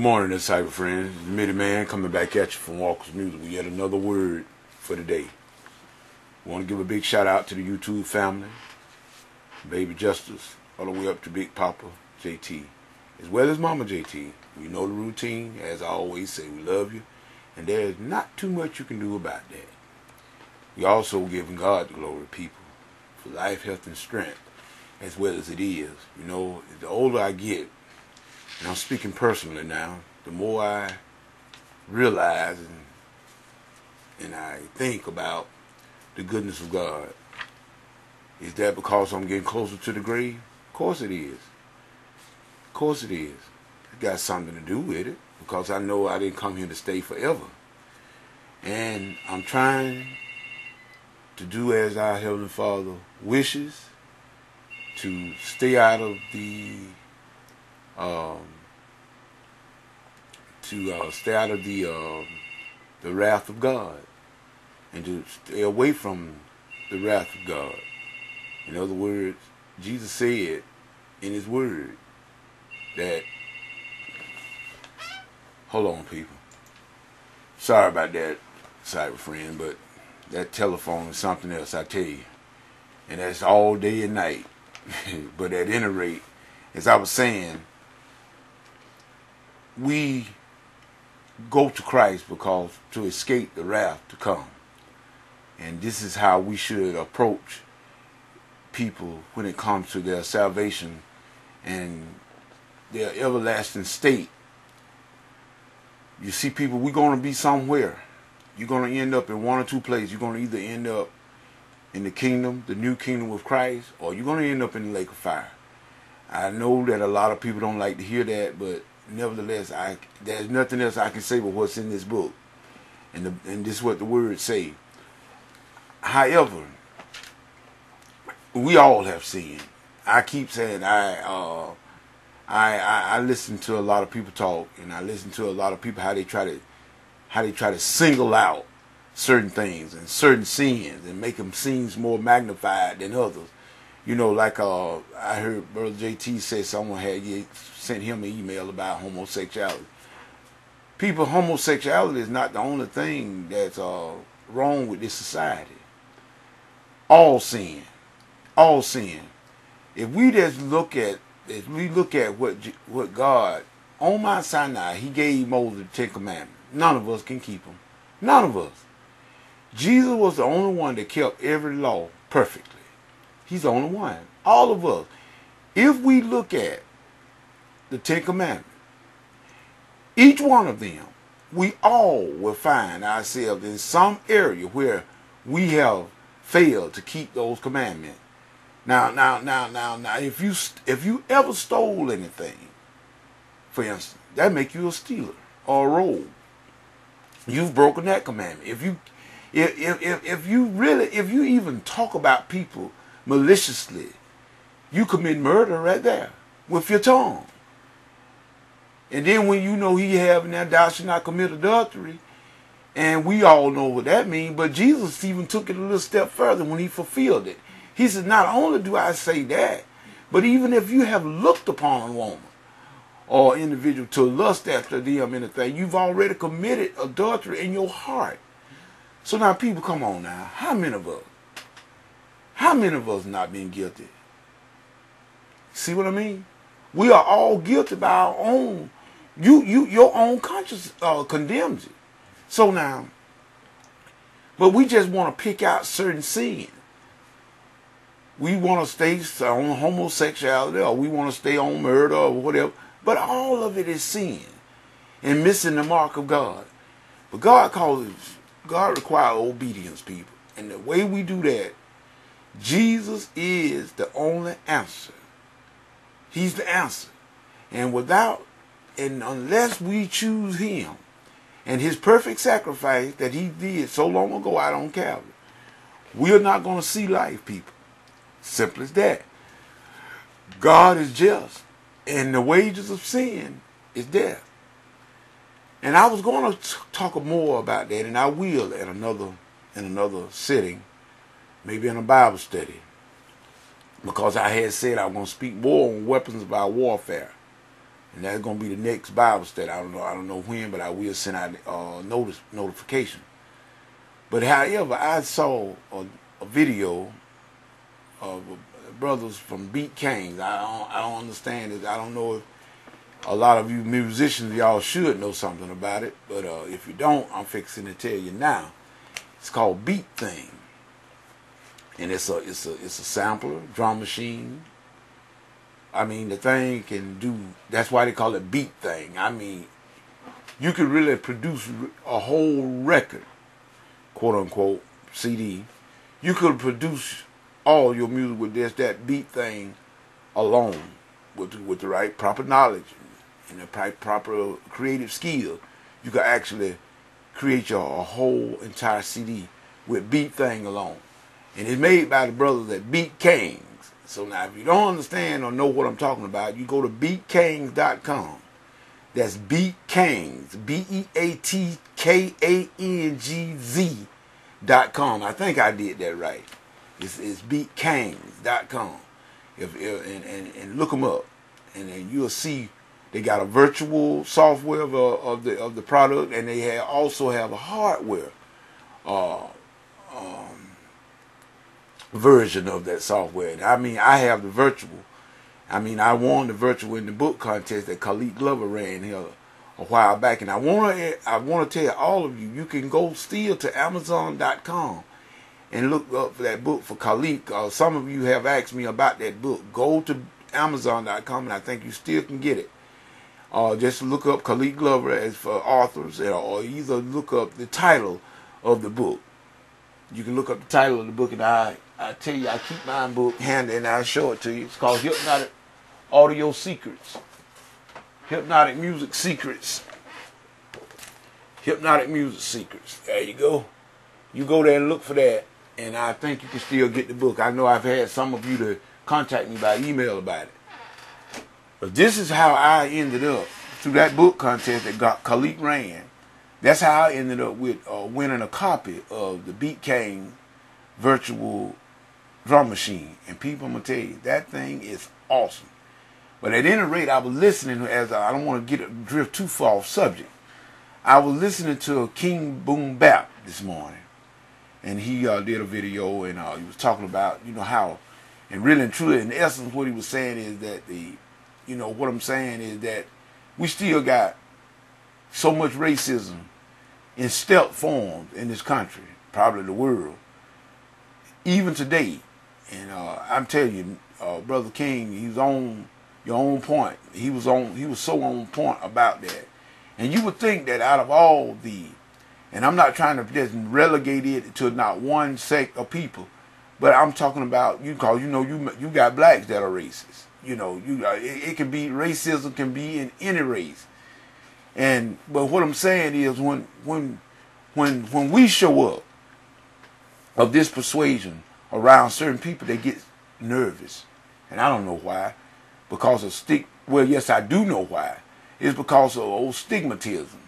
morning, this cyber friends. It's Mitty Man coming back at you from Walker's Music with yet another word for today. I want to give a big shout out to the YouTube family, Baby Justice, all the way up to Big Papa JT, as well as Mama JT. We know the routine. As I always say, we love you, and there's not too much you can do about that. We also giving God the glory, people, for life, health, and strength, as well as it is. You know, the older I get, and I'm speaking personally now, the more I realize and I think about the goodness of God. Is that because I'm getting closer to the grave? Of course it is. Of course it is. It got something to do with it, because I know I didn't come here to stay forever. And I'm trying to do as our Heavenly Father wishes, to stay out of the the wrath of God, and to stay away from the wrath of God. In other words, Jesus said in His Word that, hold on, people. Sorry about that, cyber friend, but that telephone is something else, I tell you, and that's all day and night. But at any rate, as I was saying, we go to Christ because to escape the wrath to come. And this is how we should approach people when it comes to their salvation and their everlasting state. You see, people, we're going to be somewhere. You're going to end up in one or two places. You're going to either end up in the kingdom, the new kingdom with Christ, or you're going to end up in the lake of fire. I know that a lot of people don't like to hear that, but nevertheless, there's nothing else I can say but what's in this book, and this is what the words say. However, we all have sinned. I keep saying I listen to a lot of people talk, and I listen to a lot of people how they try to single out certain things and certain sins and make them seem more magnified than others. You know, like I heard Brother JT say someone had sent him an email about homosexuality. People, homosexuality is not the only thing that's wrong with this society. All sin. All sin. If we look at what God, on Mount Sinai, He gave Moses the 10 Commandments. None of us can keep them. None of us. Jesus was the only one that kept every law perfectly. He's the only one. All of us. If we look at the 10 Commandments, each one of them, we all will find ourselves in some area where we have failed to keep those commandments. Now, if you ever stole anything, for instance, that make you a stealer or a rogue. You've broken that commandment. If you even talk about people maliciously, you commit murder right there with your tongue. And then when you know He have in that thou shalt not commit adultery, and we all know what that means, but Jesus even took it a little step further when He fulfilled it. He said, not only do I say that, but even if you have looked upon a woman or individual to lust after them anything, you've already committed adultery in your heart. So now, people, come on now. How many of us not being guilty? See what I mean? We are all guilty by our own. Your own conscience condemns you. So now, but we just want to pick out certain sins. We want to stay on homosexuality, or we want to stay on murder, or whatever. But all of it is sin and missing the mark of God. But God requires obedience, people. And the way we do that, Jesus is the only answer. He's the answer. And unless we choose Him and His perfect sacrifice that He did so long ago out on Calvary, we're not going to see life, people. Simple as that. God is just, and the wages of sin is death. And I was going to talk more about that, and I will in another sitting, maybe in a Bible study, because I had said I was going to speak more on weapons of our warfare. And that's gonna be the next Bible study. I don't know when, but I will send out notification. But however, I saw a video of brothers from Beat Kings. I don't understand it. I don't know if a lot of you musicians, y'all should know something about it. But if you don't, I'm fixing to tell you now. It's called Beat Thing, and it's a sampler, drum machine. I mean, the thing can do. That's why they call it Beat Thing. I mean, you could really produce a whole record, quote unquote, CD. You could produce all your music with that Beat Thing alone, with the right proper knowledge and the proper creative skill. You could actually create a whole entire CD with Beat Thing alone. And it's made by the brothers at Beat Kings. So now if you don't understand or know what I'm talking about, you go to beatkangz.com. That's Beat Kangz, BeatKangz.com. I think I did that right. It's beatkangz.com. And look them up, and then you'll see they got a virtual software of the product, and they also have a hardware version of that software. And I mean, I have the virtual. I mean, I won the virtual in the book contest that Khalid Glover ran here a while back, and I want to tell all of you, you can go still to Amazon.com and look up for that book for Khalid. Some of you have asked me about that book. Go to Amazon.com, and I think you still can get it. Just look up Khalid Glover as for authors, or either look up the title of the book. You can look up the title of the book, and I tell you, I keep my book handy, and I'll show it to you. It's called Hypnotic Audio Secrets. Hypnotic Music Secrets. Hypnotic Music Secrets. There you go. You go there and look for that, and I think you can still get the book. I know I've had some of you to contact me by email about it. But this is how I ended up, through that book contest that Khalid ran. That's how I ended up with winning a copy of the Beat King virtual drum machine. And people, I'm going to tell you, that thing is awesome. But at any rate, I was listening, as I don't want to drift too far off subject. I was listening to KangBoomBap this morning. And he did a video, and he was talking about, how, and really and truly, in essence, what he was saying is that what I'm saying is that we still got so much racism in stealth forms in this country, probably the world, even today. And I'm telling you, Brother King, he was on your own point. He was so on point about that. And you would think that out of all and I'm not trying to just relegate it to not one sect of people, but I'm talking about you got blacks that are racist. It can be, racism can be in any race. But what I'm saying is when we show up of this persuasion around certain people, they get nervous. And I don't know why. Because of well, yes, I do know why. It's because of old stigmatism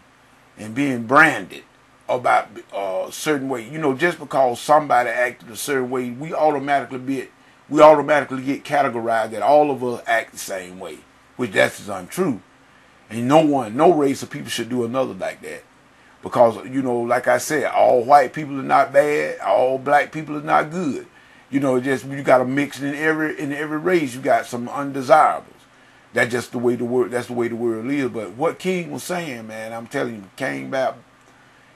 and being branded about a certain way. Just because somebody acted a certain way, we automatically get categorized that all of us act the same way, which that's untrue. And no race of people should do another like that. Because, like I said, all white people are not bad, all black people are not good. You got to mix in every race. You got some undesirables. That's just the way the world. That's the way the world is. But what King was saying, man, I'm telling you, KangBoomBap,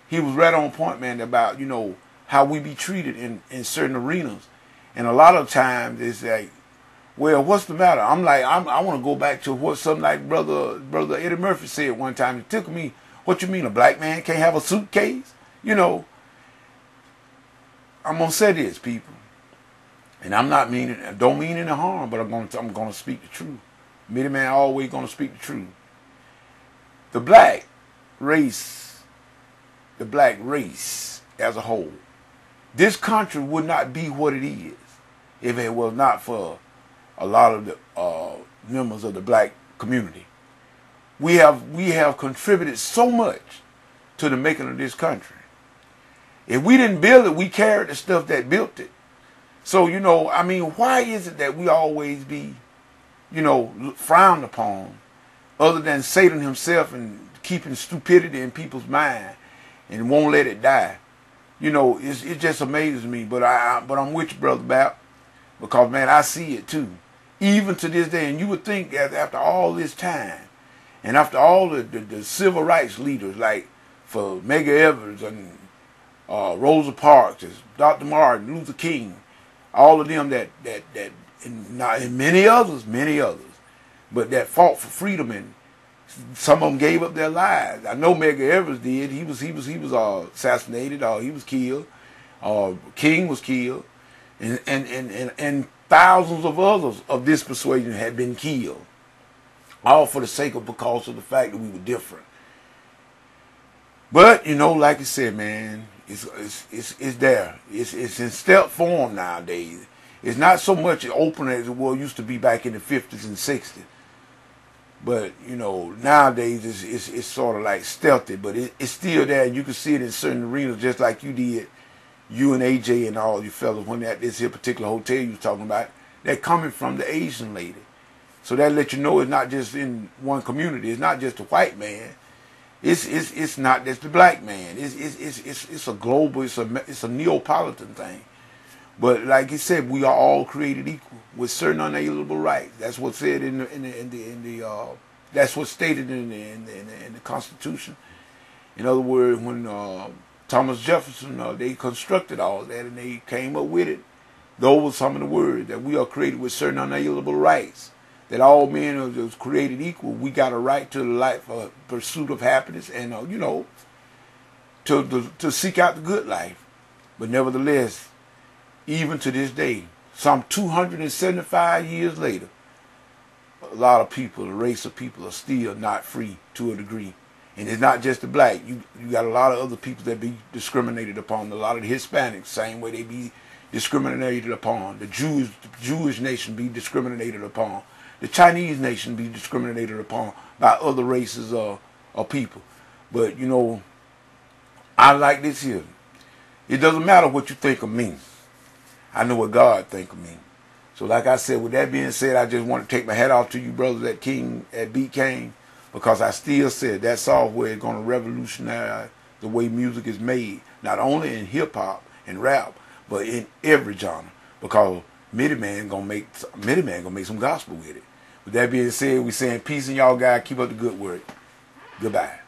he was right on point, man, about how we be treated in certain arenas, and a lot of times it's like, well, what's the matter? I'm like, I want to go back to what something like brother Eddie Murphy said one time. It took me, what you mean, a black man can't have a suitcase? I'm gonna say this, people. And I'm not don't mean any harm, but I'm gonna speak the truth. Many man always gonna speak the truth. The black race as a whole, this country would not be what it is if it was not for a lot of the members of the black community. We have contributed so much to the making of this country. If we didn't build it, we carried the stuff that built it. So, why is it that we always be, frowned upon other than Satan himself and keeping stupidity in people's mind and won't let it die. You know, it just amazes me. But I'm with you, Brother Bap, because, man, I see it too. Even to this day, and you would think that after all this time, and after all the civil rights leaders, like for Medgar Evers and Rosa Parks, Dr. Martin Luther King, all of them and many others, but that fought for freedom, and some of them gave up their lives. I know Medgar Evers did. He was assassinated, or he was killed. King was killed, and thousands of others of this persuasion had been killed, all for the sake of, because of the fact that we were different. But you know, like I said, man, it's there. It's in step form nowadays. It's not so much open as it used to be back in the 50s and 60s. But you know, nowadays it's sort of like stealthy, but it's still there. You can see it in certain arenas, just like you did, you and AJ and all you fellas, when at this here particular hotel you was talking about. They're coming from the Asian lady, so that let you know it's not just in one community. It's not just the white man. It's not just the black man. It's a global. It's a Neapolitan thing. But like he said, we are all created equal with certain unalienable rights. That's what's said that's what's stated in the Constitution. In other words, when Thomas Jefferson they constructed all that and they came up with it, those were some of the words, that we are created with certain unalienable rights. That all men are created equal. We got a right to the life, pursuit of happiness, and you know, to seek out the good life. But nevertheless, even to this day, some 275 years later, a lot of people, a race of people, are still not free to a degree. And it's not just the black. You got a lot of other people that be discriminated upon. A lot of the Hispanics, same way they be discriminated upon. The Jewish nation be discriminated upon. The Chinese nation be discriminated upon by other races of people. But, you know, I like this here. It doesn't matter what you think of me. I know what God think of me. So like I said, with that being said, I just want to take my hat off to you brothers at Beat King, because I still said that software is going to revolutionize the way music is made, not only in hip-hop and rap, but in every genre, because Midi Man gonna make some gospel with it. With that being said, we saying peace, and y'all guys keep up the good work. Goodbye.